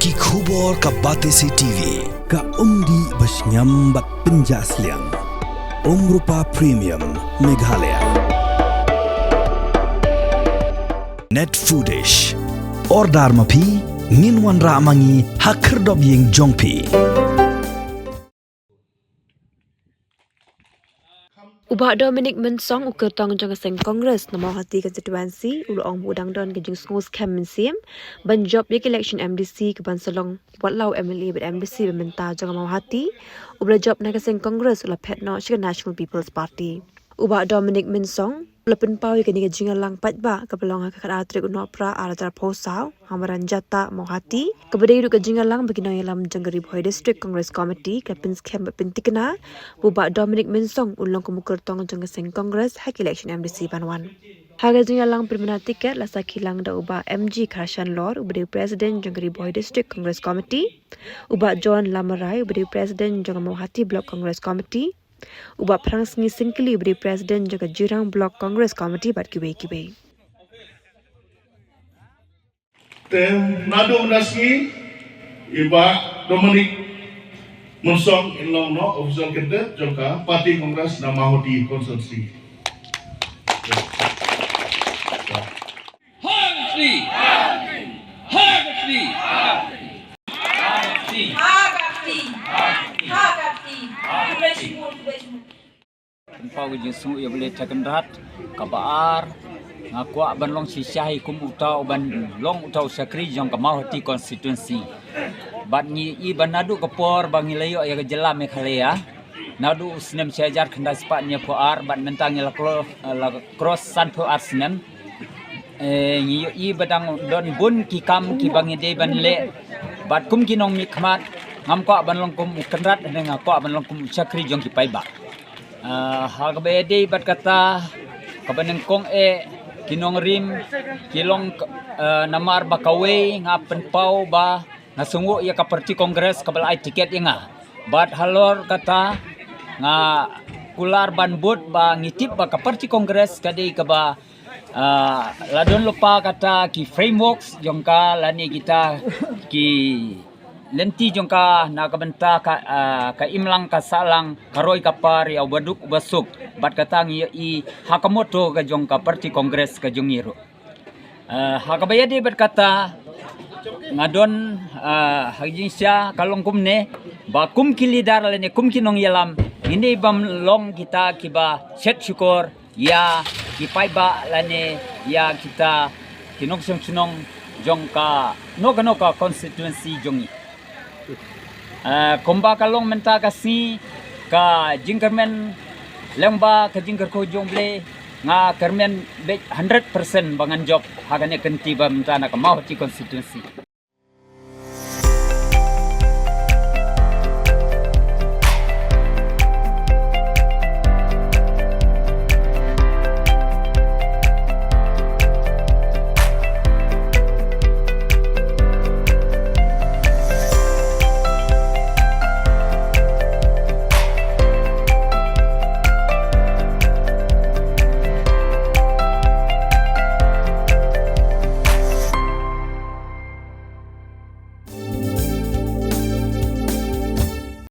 Ki khubor ka Batesi TV. Ka umdi basnyam bak penjaslian. Rupa Premium Meghalaya. Net Foodish. Ordar mapi nginwan ramangi hakerdob yeng jongpi. Ubah Dominic Mensong ukur tong jang seng Kongres nama hati konstituensi ulu budang don ke jeng sngus kem mensim ban job yek election MDC ke ban selong watlau MLA bet MDC meminta jang mau hati ubah job na ke seng Kongres ula petno shika National People's Party. Ubah Dominic Mensong lepin pau ke ni ke jing lang patba ke pelong ke atrik unopra ala tar posau hamaran jata mau hati ke bedai ke jing lang begino yalam janggari boy district Congress committee ke pins kem pentikna ubah Dominic Mensong ulong kemukur tong jang seng Congress hak election MDC banwan. Haga jing lang permana tiket lasa kilang da ubah MG Karshan Lor ubah president janggari boy district Congress committee ubah John Lamarai ubah president jang mau hati block Congress committee ubah perang sengi singkili ubah president jaga Jirang block Congress committee bat kibai. Nadu menasmi iba Dominic Mensong inlong no official candidate joka parti Kongres nama hoti konstitusi. Pau je su ya boleh terkendat kabar ngaku ban long sisai kum utau ban long utau sakri jong kamau hati konstituensi bat ni i ban nadu kepor bangi layo ya jela Meghalaya nadu snem sejar kenda sepatnya poar bat mentang la cross san poar snem ni i badang don bun ki kam ki bangi de ban le bat kum kinong mi khmat ngam ko ban long kum kendat dengan ko ban long kum sakri jong ki pai ba Hagabede bat kata kabaneng kong kinong rim kilong namar bakawe ngapen pau ba nasungu ya ka parti kongres kabal ai tiket inga bat halor kata nga kular ban bot ba ngitip ba ka parti kongres kadi ka ba ladon lupa kata ki frameworks jongka lani kita ki lenti jongka nakabenta ka imlang ka salang karoi kapar ya baduk basuk bat katang i hakamoto ka jongka parti kongres ka jongiro hakabayadi bat kata ngadon haginsya kalong kumne ba kum kilidar lene kum kinong yalam ini bam long kita kiba set syukur ya kipai ba lane ya kita kinong sunong jongka noka konstituensi jongi komba kalong menta kasi ka jingkermen lembah ka jingker ko jongle nga kermen 100% bangan job hagane kenti ba menta na ka mau ti konstituensi